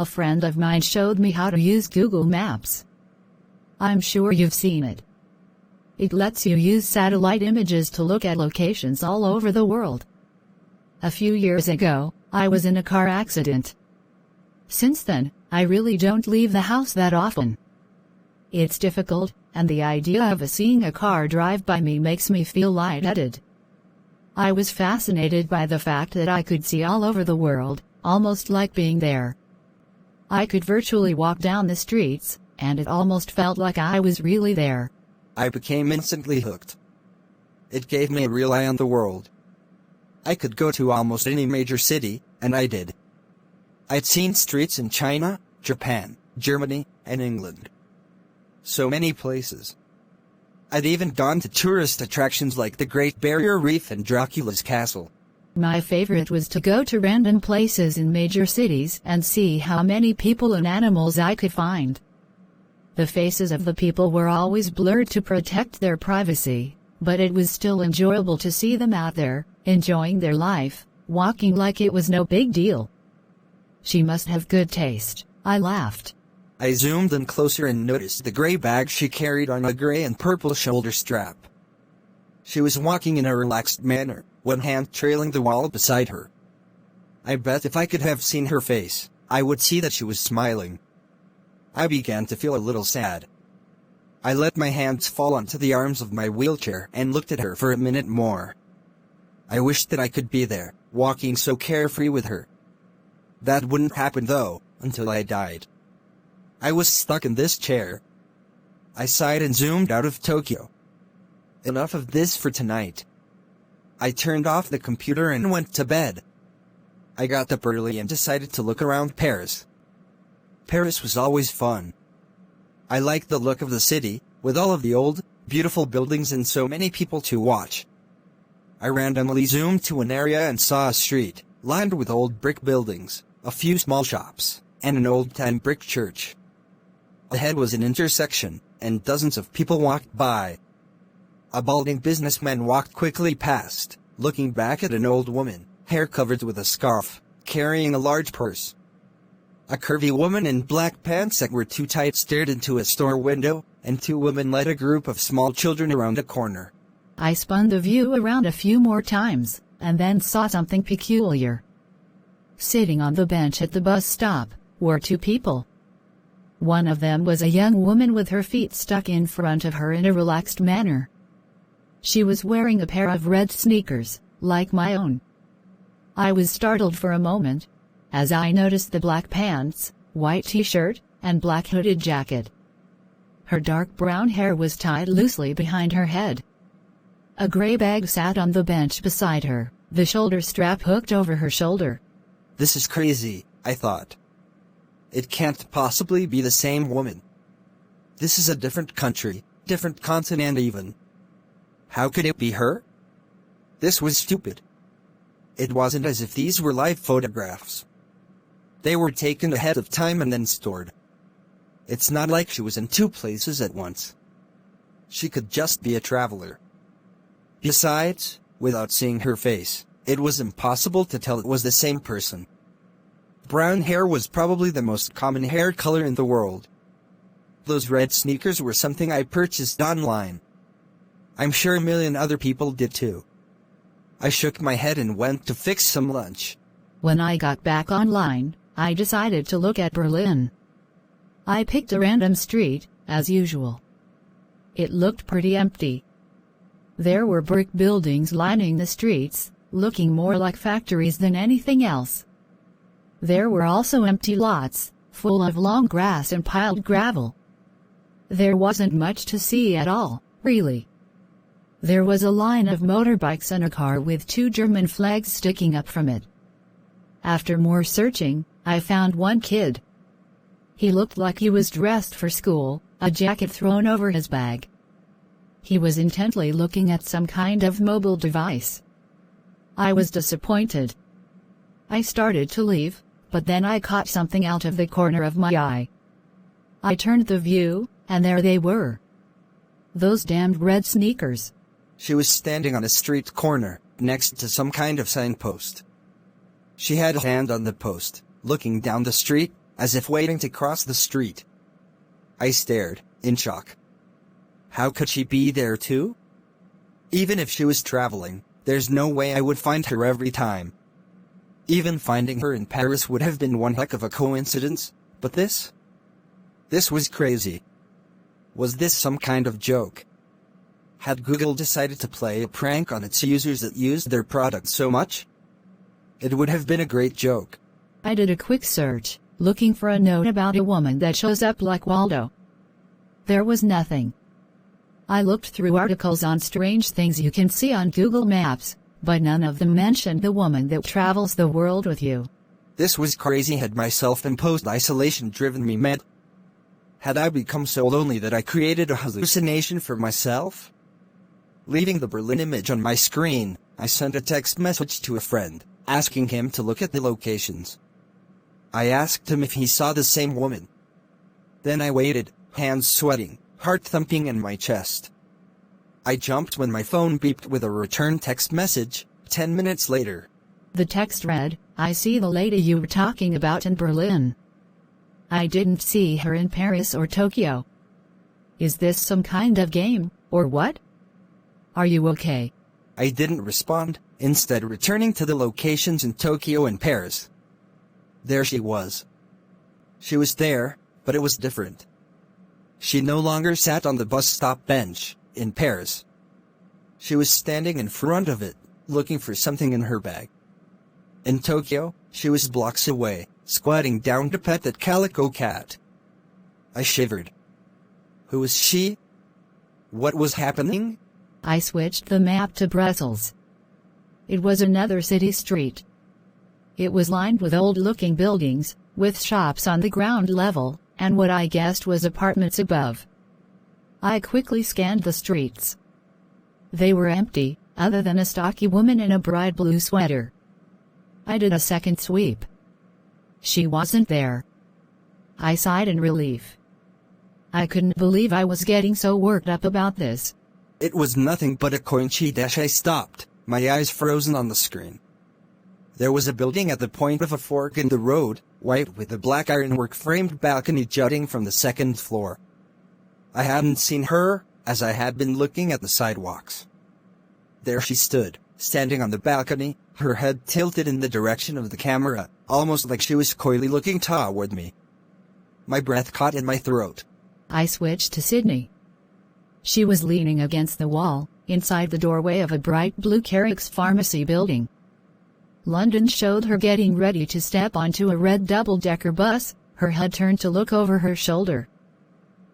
A friend of mine showed me how to use Google Maps. I'm sure you've seen it. It lets you use satellite images to look at locations all over the world. A few years ago, I was in a car accident. Since then, I really don't leave the house that often. It's difficult, and the idea of seeing a car drive by me makes me feel lightheaded. I was fascinated by the fact that I could see all over the world, almost like being there. I could virtually walk down the streets, and it almost felt like I was really there. I became instantly hooked. It gave me a real eye on the world. I could go to almost any major city, and I did. I'd seen streets in China, Japan, Germany, and England. So many places. I'd even gone to tourist attractions like the Great Barrier Reef and Dracula's Castle. My favorite was to go to random places in major cities and see how many people and animals I could find. The faces of the people were always blurred to protect their privacy, but it was still enjoyable to see them out there, enjoying their life, walking like it was no big deal. She must have good taste, I laughed. I zoomed in closer and noticed the gray bag she carried on a gray and purple shoulder strap. She was walking in a relaxed manner, one hand trailing the wall beside her. I bet if I could have seen her face, I would see that she was smiling. I began to feel a little sad. I let my hands fall onto the arms of my wheelchair and looked at her for a minute more. I wished that I could be there, walking so carefree with her. That wouldn't happen though, until I died. I was stuck in this chair. I sighed and zoomed out of Tokyo. Enough of this for tonight. I turned off the computer and went to bed. I got up early and decided to look around Paris. Paris was always fun. I liked the look of the city, with all of the old, beautiful buildings and so many people to watch. I randomly zoomed to an area and saw a street, lined with old brick buildings, a few small shops, and an old-time brick church. Ahead was an intersection, and dozens of people walked by. A balding businessman walked quickly past, looking back at an old woman, hair covered with a scarf, carrying a large purse. A curvy woman in black pants that were too tight stared into a store window, and two women led a group of small children around a corner. I spun the view around a few more times, and then saw something peculiar. Sitting on the bench at the bus stop were two people. One of them was a young woman with her feet stuck in front of her in a relaxed manner. She was wearing a pair of red sneakers, like my own. I was startled for a moment, as I noticed the black pants, white t-shirt, and black hooded jacket. Her dark brown hair was tied loosely behind her head. A gray bag sat on the bench beside her, the shoulder strap hooked over her shoulder. This is crazy, I thought. It can't possibly be the same woman. This is a different country, different continent even. How could it be her? This was stupid. It wasn't as if these were live photographs. They were taken ahead of time and then stored. It's not like she was in two places at once. She could just be a traveler. Besides, without seeing her face, it was impossible to tell it was the same person. Brown hair was probably the most common hair color in the world. Those red sneakers were something I purchased online. I'm sure a million other people did too. I shook my head and went to fix some lunch. When I got back online, I decided to look at Berlin. I picked a random street, as usual. It looked pretty empty. There were brick buildings lining the streets, looking more like factories than anything else. There were also empty lots, full of long grass and piled gravel. There wasn't much to see at all, really. There was a line of motorbikes and a car with two German flags sticking up from it. After more searching, I found one kid. He looked like he was dressed for school, a jacket thrown over his bag. He was intently looking at some kind of mobile device. I was disappointed. I started to leave, but then I caught something out of the corner of my eye. I turned the view, and there they were. Those damned red sneakers. She was standing on a street corner, next to some kind of signpost. She had a hand on the post, looking down the street, as if waiting to cross the street. I stared, in shock. How could she be there too? Even if she was traveling, there's no way I would find her every time. Even finding her in Paris would have been one heck of a coincidence, but this? This was crazy. Was this some kind of joke? Had Google decided to play a prank on its users that used their product so much? It would have been a great joke. I did a quick search, looking for a note about a woman that shows up like Waldo. There was nothing. I looked through articles on strange things you can see on Google Maps, but none of them mentioned the woman that travels the world with you. This was crazy. Had my self-imposed isolation driven me mad? Had I become so lonely that I created a hallucination for myself? Leaving the Berlin image on my screen, I sent a text message to a friend, asking him to look at the locations. I asked him if he saw the same woman. Then I waited, hands sweating, heart thumping in my chest. I jumped when my phone beeped with a return text message, 10 minutes later. The text read, "I see the lady you were talking about in Berlin. I didn't see her in Paris or Tokyo. Is this some kind of game, or what? Are you okay?" I didn't respond, instead returning to the locations in Tokyo and Paris. There she was. She was there, but it was different. She no longer sat on the bus stop bench in Paris. She was standing in front of it, looking for something in her bag. In Tokyo, she was blocks away, squatting down to pet that calico cat. I shivered. Who was she? What was happening? I switched the map to Brussels. It was another city street. It was lined with old-looking buildings, with shops on the ground level, and what I guessed was apartments above. I quickly scanned the streets. They were empty, other than a stocky woman in a bright blue sweater. I did a second sweep. She wasn't there. I sighed in relief. I couldn't believe I was getting so worked up about this. It was nothing but a coin cheat. I stopped, my eyes frozen on the screen. There was a building at the point of a fork in the road, white with a black ironwork framed balcony jutting from the second floor. I hadn't seen her, as I had been looking at the sidewalks. There she stood, standing on the balcony, her head tilted in the direction of the camera, almost like she was coyly looking toward me. My breath caught in my throat. I switched to Sydney. She was leaning against the wall, inside the doorway of a bright blue Carrick's Pharmacy building. London showed her getting ready to step onto a red double-decker bus, her head turned to look over her shoulder.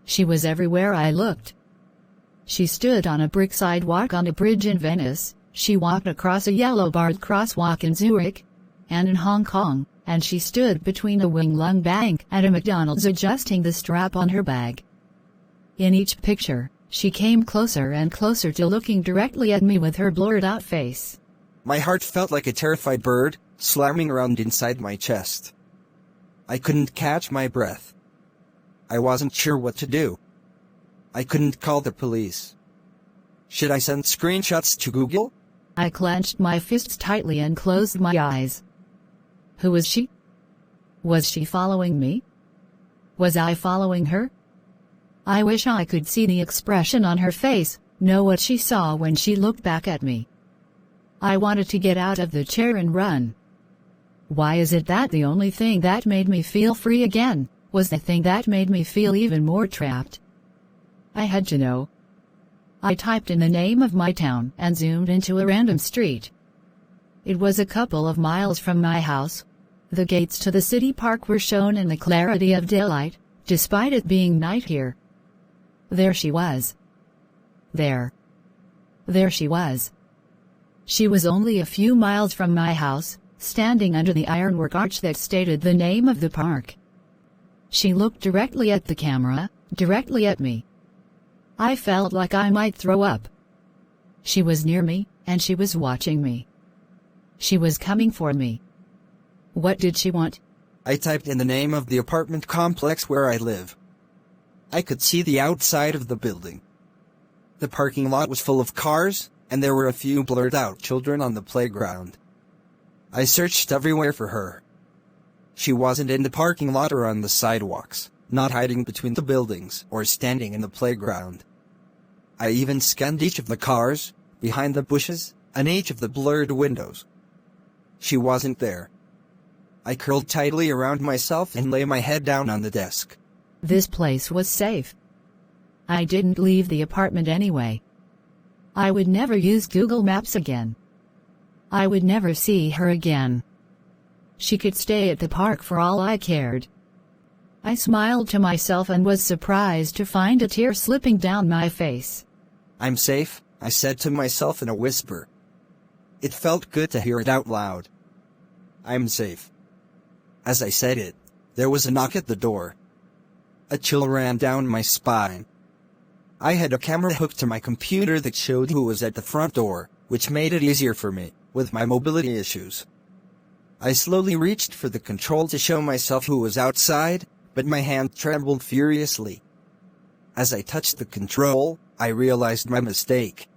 She was everywhere I looked. She stood on a brick sidewalk on a bridge in Venice, she walked across a yellow-barred crosswalk in Zurich, and in Hong Kong, and she stood between a Wing Lung Bank and a McDonald's adjusting the strap on her bag. In each picture, she came closer and closer to looking directly at me with her blurred-out face. My heart felt like a terrified bird, slamming around inside my chest. I couldn't catch my breath. I wasn't sure what to do. I couldn't call the police. Should I send screenshots to Google? I clenched my fists tightly and closed my eyes. Who was she? Was she following me? Was I following her? I wish I could see the expression on her face, know what she saw when she looked back at me. I wanted to get out of the chair and run. Why is it that the only thing that made me feel free again was the thing that made me feel even more trapped? I had to know. I typed in the name of my town and zoomed into a random street. It was a couple of miles from my house. The gates to the city park were shown in the clarity of daylight, despite it being night here. There she was. There she was. She was only a few miles from my house, standing under the ironwork arch that stated the name of the park. She looked directly at the camera, directly at me. I felt like I might throw up. She was near me, and she was watching me. She was coming for me. What did she want? I typed in the name of the apartment complex where I live. I could see the outside of the building. The parking lot was full of cars, and there were a few blurred-out children on the playground. I searched everywhere for her. She wasn't in the parking lot or on the sidewalks, not hiding between the buildings or standing in the playground. I even scanned each of the cars, behind the bushes, and each of the blurred windows. She wasn't there. I curled tightly around myself and lay my head down on the desk. This place was safe. I didn't leave the apartment anyway. I would never use Google Maps again. I would never see her again. She could stay at the park for all I cared. I smiled to myself and was surprised to find a tear slipping down my face. I'm safe, I said to myself in a whisper. It felt good to hear it out loud. I'm safe. As I said it, there was a knock at the door. A chill ran down my spine. I had a camera hooked to my computer that showed who was at the front door, which made it easier for me, with my mobility issues. I slowly reached for the control to show myself who was outside, but my hand trembled furiously. As I touched the control, I realized my mistake.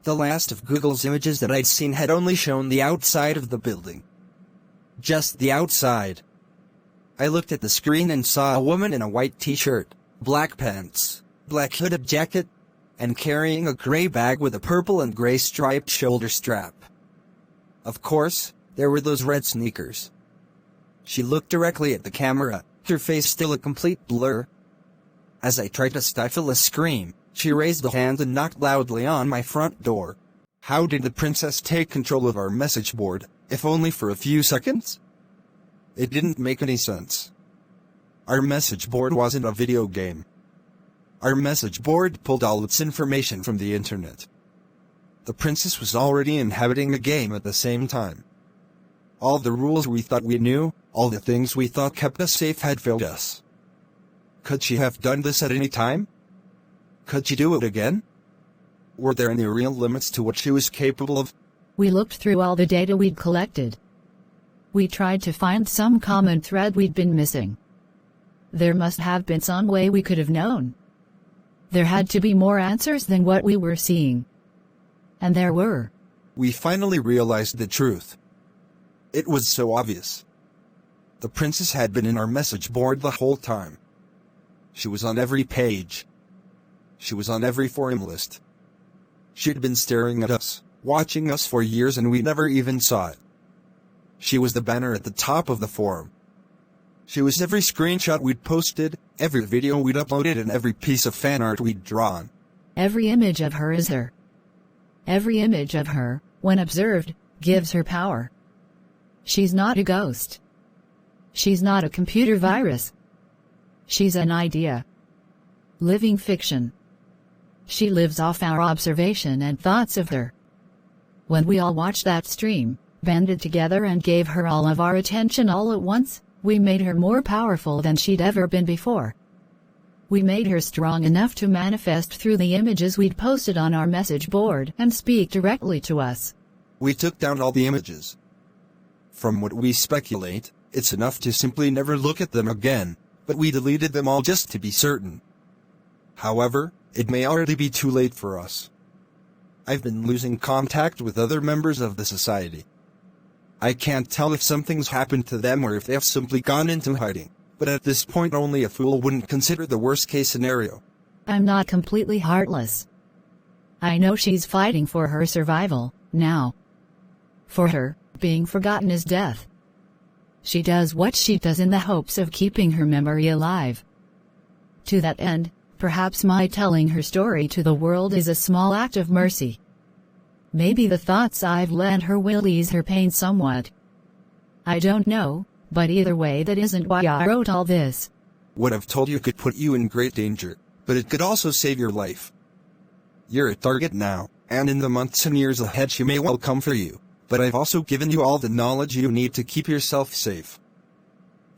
The last of Google's images that I'd seen had only shown the outside of the building. Just the outside. I looked at the screen and saw a woman in a white t-shirt, black pants, black hooded jacket, and carrying a gray bag with a purple and gray striped shoulder strap. Of course, there were those red sneakers. She looked directly at the camera, her face still a complete blur. As I tried to stifle a scream, she raised a hand and knocked loudly on my front door. How did the princess take control of our message board, if only for a few seconds? It didn't make any sense. Our message board wasn't a video game. Our message board pulled all its information from the internet. The princess was already inhabiting the game at the same time. All the rules we thought we knew, all the things we thought kept us safe had failed us. Could she have done this at any time? Could she do it again? Were there any real limits to what she was capable of? We looked through all the data we'd collected. We tried to find some common thread we'd been missing. There must have been some way we could have known. There had to be more answers than what we were seeing. And there were. We finally realized the truth. It was so obvious. The princess had been in our message board the whole time. She was on every page. She was on every forum list. She'd been staring at us, watching us for years, and we never even saw it. She was the banner at the top of the forum. She was every screenshot we'd posted, every video we'd uploaded, and every piece of fan art we'd drawn. Every image of her is her. Every image of her, when observed, gives her power. She's not a ghost. She's not a computer virus. She's an idea. Living fiction. She lives off our observation and thoughts of her. When we all watched that stream, banded together and gave her all of our attention all at once, we made her more powerful than she'd ever been before. We made her strong enough to manifest through the images we'd posted on our message board and speak directly to us. We took down all the images. From what we speculate, it's enough to simply never look at them again, but we deleted them all just to be certain. However, it may already be too late for us. I've been losing contact with other members of the society. I can't tell if something's happened to them or if they've simply gone into hiding, but at this point only a fool wouldn't consider the worst-case scenario. I'm not completely heartless. I know she's fighting for her survival, now. For her, being forgotten is death. She does what she does in the hopes of keeping her memory alive. To that end, perhaps my telling her story to the world is a small act of mercy. Maybe the thoughts I've lent her will ease her pain somewhat. I don't know, but either way that isn't why I wrote all this. What I've told you could put you in great danger, but it could also save your life. You're a target now, and in the months and years ahead she may well come for you, but I've also given you all the knowledge you need to keep yourself safe.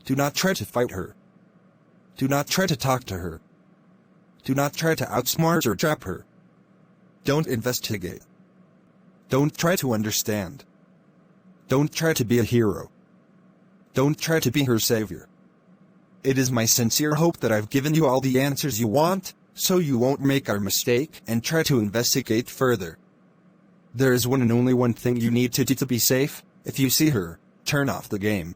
Do not try to fight her. Do not try to talk to her. Do not try to outsmart or trap her. Don't investigate. Don't try to understand. Don't try to be a hero. Don't try to be her savior. It is my sincere hope that I've given you all the answers you want, so you won't make our mistake and try to investigate further. There is one and only one thing you need to do to be safe. If you see her, turn off the game.